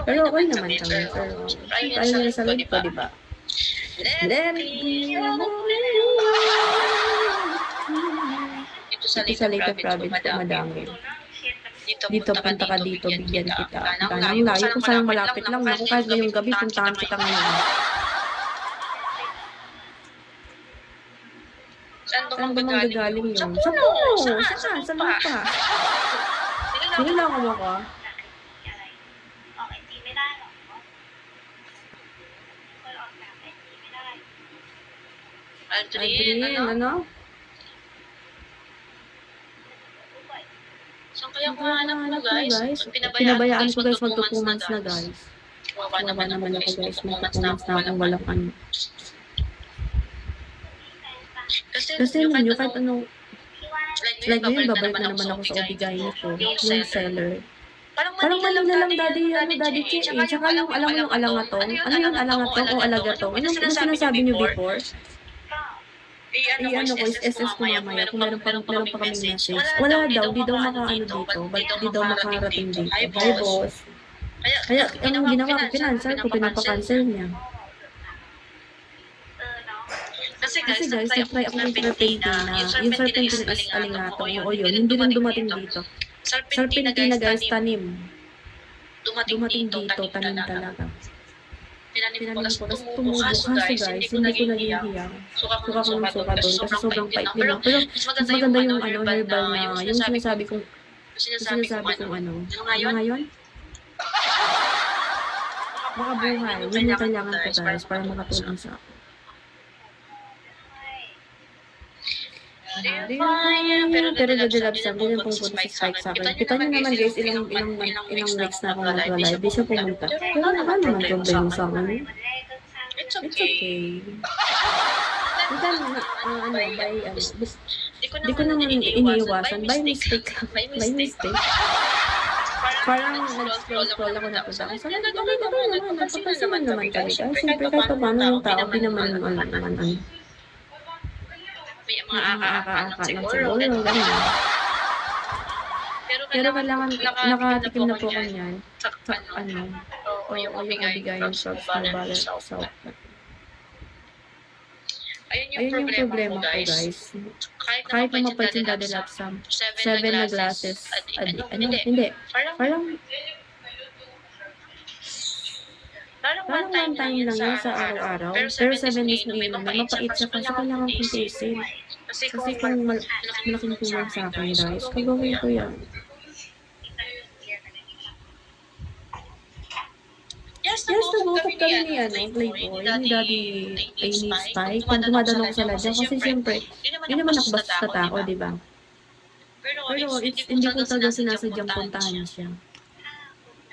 Pero okay naman kami. Pero ayaw niya sa live ko, di ba? Let me Dito Ito sa Leyte province po madami. Dito, punta ka dito, bigyan kita. Ang layo ko sana malapit lang. Naku, kahit ngayong gabi, puntahan kita ngayon. Saan Saan ba ba manggagaling yun? Sa puno! Saan? Sa lupa? Nilaw mo ko. Aldrin, ano? Saan kaya mahanap mo, guys? Pinabayaan ko, guys, magto 2 months na, guys. Wawa Naman naman ako, guys. magto 2 Magto 2 months na akong walang walang ano. Kasi Kasi kahit ano, like ngayon, ngayon, babalik na naman ako sa obigay ko. Yung seller. Parang Manila lang, daddy Che. Tsaka yung, alam mo yung alangatong? Ano yung alangatong o alagatong? Ano sinasabi niyo before? Ano ko, is SS ko mamaya kung meron pa kaming message. Wala daw, di daw makaano dito. Di daw makarating dito. Hi, boss. Kaya, anong ginawa ko, kinansel ko, pinapakancel niya. Kasi Kasi guys, nag-try ako ng serpentina. Yung serpentina is alingatong. Oo yun, hindi rin dumating dito. Serpentina guys, tanim. Dumating dito, tanim talaga. Tinanim ko, tapos Tumubo. Kaso guys, hindi ko nahihiya. Suka ko Suka ko ng suka doon kasi sobrang pait din. Pero mas maganda yung herbal na, yung sinasabi kong ano ngayon? Baka buhay. Yun yung kailangan ko guys para makatulong sa akin. Pero dadalab sa akin, pong punta si Spike sa akin. Kita nyo naman guys, ilang weeks na akong nag-live. Di siya pumunta. Pero wala naman problema sa akin. It's It's okay. Di ko naman iniiwasan. By mistake. Parang nag-scroll ako na punta. So, napapansin naman kami. Siyempre kahit pa paano yung tao, di naman may mga aka-aka lang siguro. Pero kailangan nakatikim na po ako niyan. Sa o yung mabigay ng shops ng Balat South. Ayun yung problema ko guys. Kahit na mapansin Daddy Lapsam, 7 na glasses. Hindi. Parang one time lang yun sa araw-araw. Pero 7 days na inom na mapait siya kasi kailangan kong tiisin. Kasi kung malaking tulong sa akin guys, kagawin ko yan. Yes, nagutok kami ni Playboy, ni Daddy Amy Spike. Kung dumadaan ako sa ladya, kasi siyempre, hindi naman ako basta tao, di ba? Pero hindi ko talaga sinasadyang puntahan siya.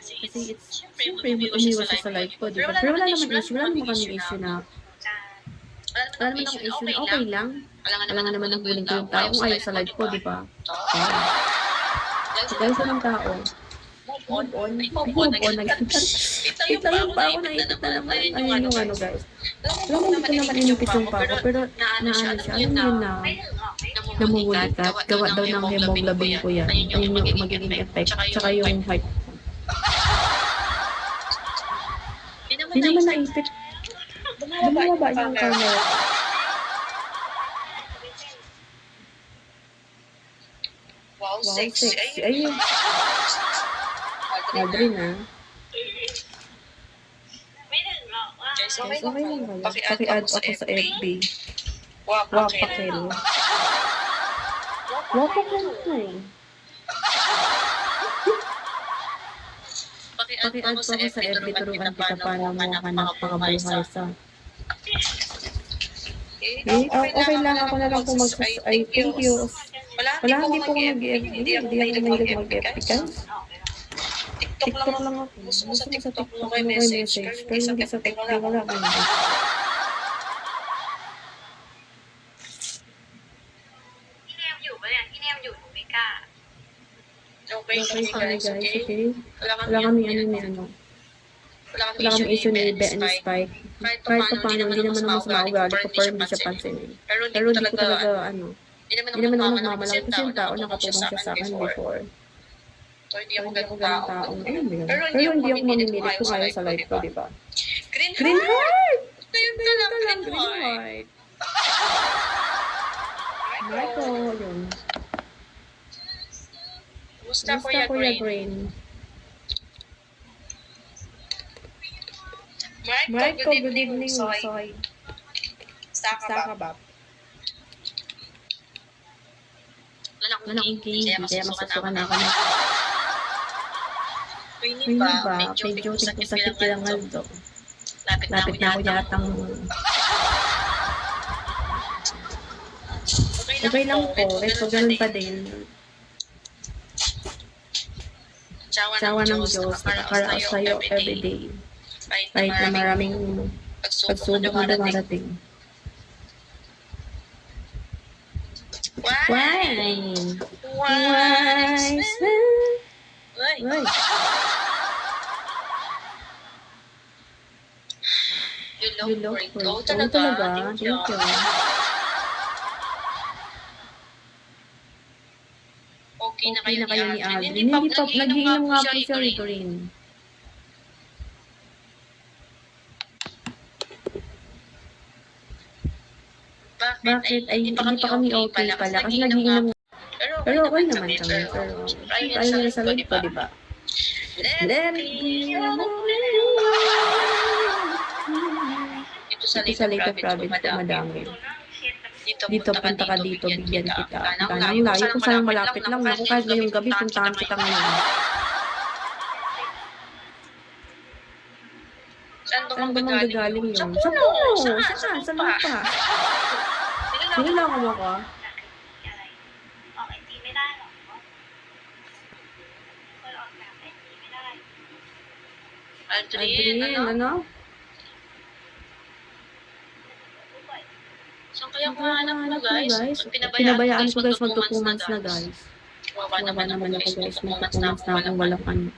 Kasi siyempre, umiwas siya sa life ko, di ba? Pero wala naman issue na, wala naman akong issue na okay lang. Wala nga naman ang huling ko yung tao kung ayaw sa life ko, di ba? So, kayo sa ng tao, move on. Ito lang pa ako, naipit na naman. Ayun yung ano guys. Alam mo, hindi ko naman inipit yung pa ako, pero naano siya, alam mo yun na namumulit at gawa daw ng hemoglobin ko yan. Ayun yung magiging effect, tsaka yung height. Hindi naman naipit. Bumaba yung camera. Wow, Sexy. Ayun. Aldrin ah. Guys, Okay lang pala. Paki-add ako sa FB. Wapakil. Wapakil to. Paki-add ko ako sa FB. Turuan kita paano mo makapakabuhay sa... Okay lang. Ako na lang po ay thank you. Wala, hindi po ako mag-FB. Hindi ako mahilig mag-FB guys. TikTok lang ako. Gusto mo sa TikTok mo kay message. Pero hindi sa TikTok, wala ko na. Okay, sorry guys, okay? Wala kami ano. Wala kami issue ni Spike. Kahit pa paano, hindi naman naman sa mga ugali ko, pero hindi siya pansinin. Pero hindi ko talaga, hindi naman ako nagmamalaki kasi yung tao nakatulong siya sa akin before. So, hindi So, ako hindi ako ganun ganang tao. taong, alam mo yun. Pero Pero hindi ako mamimilit kung ayaw sa life ko, di ba? Green Green heart! Ngayon ka Ayun lang, ka lang, green green heart. heart. Michael, yun. Gusto ko Basta Kuya green. Green. Michael, Good evening, Soy. Soy. Saka ba? Sakabab. Wala Wala akong candy, kaya masusukan ako na. Hindi Hindi ba? ba? Medyo Medyo sakit sakit bilangan bilangan to. Lapit Lapit na ako yatang... Okay lang po, ito ganun pa din. Sawa ng Diyos, nakakaraos sa'yo everyday. Kahit na maraming pagsubok na dumarating. Why? Why? Why? Why? You look great. Oo talaga. Thank you. Okay na Okay na kayo ni Adrian. Hindi Hindi pa, nagiinom nag-iinom nga po siya, Itorin. Itorin. Bakit? Ay, hindi pa kami okay pala. Kasi nag-iinom. Pero okay naman kami. Pero, tayo nila sa loob ko, di ba? Let me Dito Ito sa Leyte province ko, madami. Dito, punta ka dito, bigyan kita. Tanang layo kung saan malapit lang. Naku, kahit ngayong gabi, puntahan kita ngayon. Saan Saan ba manggagaling yun? Sa puno! Saan? Sa lupa? Sino lang ako ako? Adrian, Adrian, ano? Saan kaya Ang kumahanap mo, guys? Pinabayaan ko guys, magto 2 months na guys. guys. Wawa Wala naman ako guys, magto 2 months na akong walang walang ano.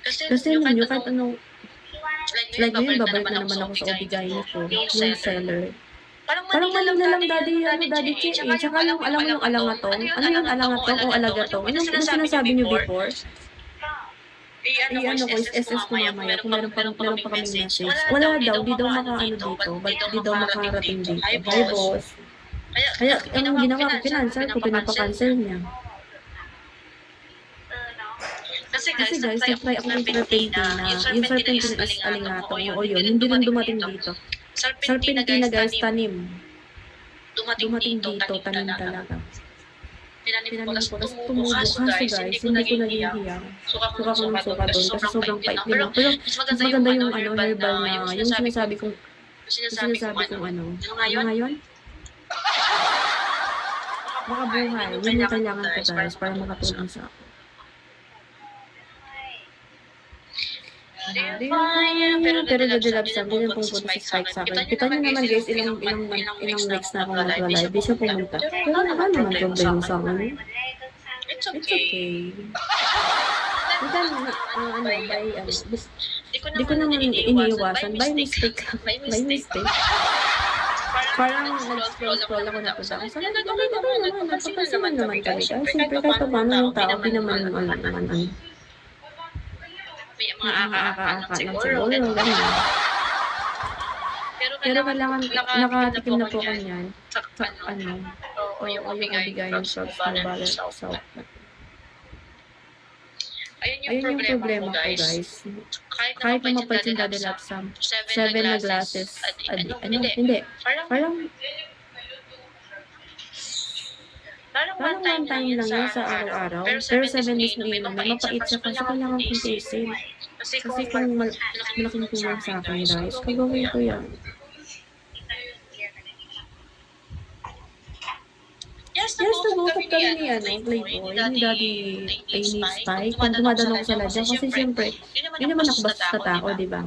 Kasi Kasi ninyo, kahit anong, like like ngayon, ngayon, babalik babalik na naman ako sa Obigayin ko, yung seller. Parang Parang Manila lang, daddy, daddy Che, eh. Tsaka yung, alam mo yung alangatong? Ano yung alangatong o alagatong? Ano sinasabi niyo before? Ano ko, is SS ko mamaya, kung meron pa kaming message. Wala daw, di daw makaano dito, di daw makarating dito. Hi, boss. Kaya, anong ginawa ko, kinansel ko, pinapakancel niya. Kasi Kasi guys, nag-try ako ng serpentina. Yung serpentina is alingatong. Oo yun, hindi rin dumating dito. Serpentina guys, tanim. Dumating dito, tanim talaga. Tinanim ko, Tinanim tapos ko, tapos tumubo. Kaso guys, hindi ko naging hiyang. Suka ko ng suka doon kasi sobrang pait nila. Pero mas maganda yung herbal na, yung sinasabi kong ano. Ano nga yun? Baka buhay. Yun yung kailangan ko guys para makatulong sa ako. Pero the love song, din ang pumupunta si Spike sa akin. Kita nyo naman guys, ilang weeks na akong nag-live. Di siya pumunta. Pero wala naman problema sa akin. It's It's okay. Di ko naman iniiwasan. By mistake. By mistake. Parang nag-scroll ako na po sa akin. Sana naman, nagpapansin naman kami. Kasi siyempre kahit pa paano yung tao, di naman ano. May Mga mga aka-aka lang siguro. siguro. ganun. Ganun. Pero Pero kailangan, nakatikim na po ako niyan. niyan. Sa Sa ano, Oo, yung yung obigay ng shops ng Baler South. South. Ayun Ayun yung problema ko guys. Kahit na mapait yung Daddy Love Sam, 7 na glasses. Hindi. Parang Parang one time lang yun sa araw-araw. Pero Pero 7 7 days days na na inom, inom, mapait siya kasi kailangan kong tiisin. Kasi Kasi kung malaking tulong sa akin guys, gagawin ko yan. Yes, Yes, nag-uusap kami ni Playboy, ni Daddy Amy Spike. Kung dumadaan ako sa ladya, kasi siyempre, hindi naman ako basta tao, di ba?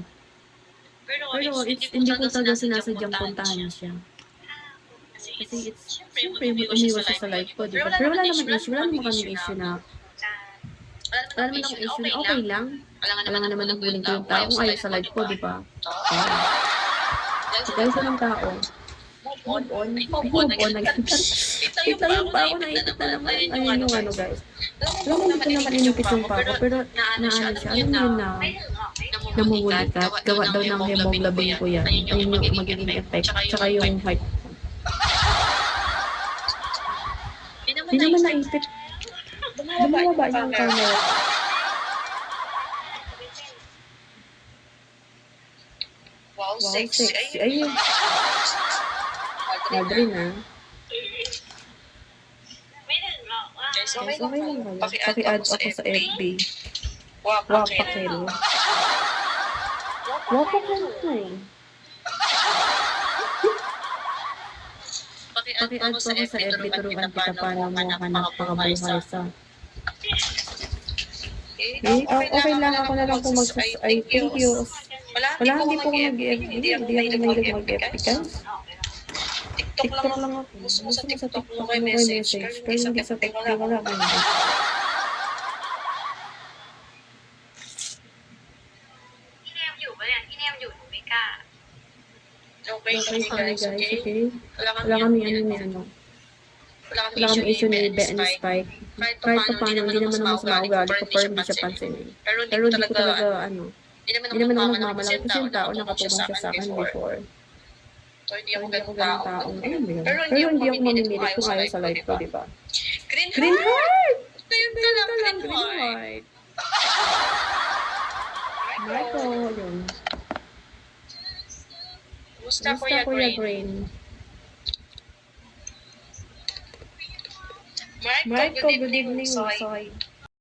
Pero hindi ko talaga sinasadyang puntahan siya. Kasi siyempre, umiwas siya sa life ko, di ba? Pero wala naman issue, wala naman kami issue na, wala naman akong issue na okay lang. Wala nga naman ang huling ko yung tao kung ayaw sa life ko, di ba? Dahil sa ng tao, move on agad. naipit na yung pa ako, naipit na naman. Ayun yung ano guys. Alam mo, hindi ko naman inipit yung pa ako, pero naano siya. Alam mo yun na namumulikat. Gawa daw ng hemoglobin ko yan. Ayun yung magiging effect. Tsaka yung heart. Hindi naman naipit. Bumababa yung camera. Wow, Wow, sexy. sexy. Ayun. Adrin ah. Guys, Okay lang kayo. Paki-add Paki-add ako ako sa FB. Wapakil. Wapakil. Wapakil ko eh. Paki-add Paki-add ko ko ako sa FB. Turuan kita paano mo hanap pakabuhay sa... Okay lang. Ako na lang po ay thank you. Wala, hindi po ako mag-FB. Hindi ako mahilig mag-FB. TikTok lang ako. Gusto mo sa TikTok mo kay message. Pero hindi sa TikTok. Wala ka hindi. Okay Okay kami guys, okay? Wala Wala kami ano. Wala kami issue ni Ben and Spike. Kahit pa paano, hindi naman naman sa maugali ko, pero hindi siya pansinin. Pero hindi ko talaga, hindi naman ako nagmamalaki kasi yung tao nakatulong siya sa akin before. So, hindi So, ako hindi ako ganun ganun tao. taong, alam mo yun. Pero Pero hindi ako mamimilit kung ayaw sa life ko, di ba? Green Green heart! Ngayon ka lang, Green green heart. heart! Michael, yun. Gusto ko Gusto ko green. green. Marco, Michael, good evening, Soy. Soy.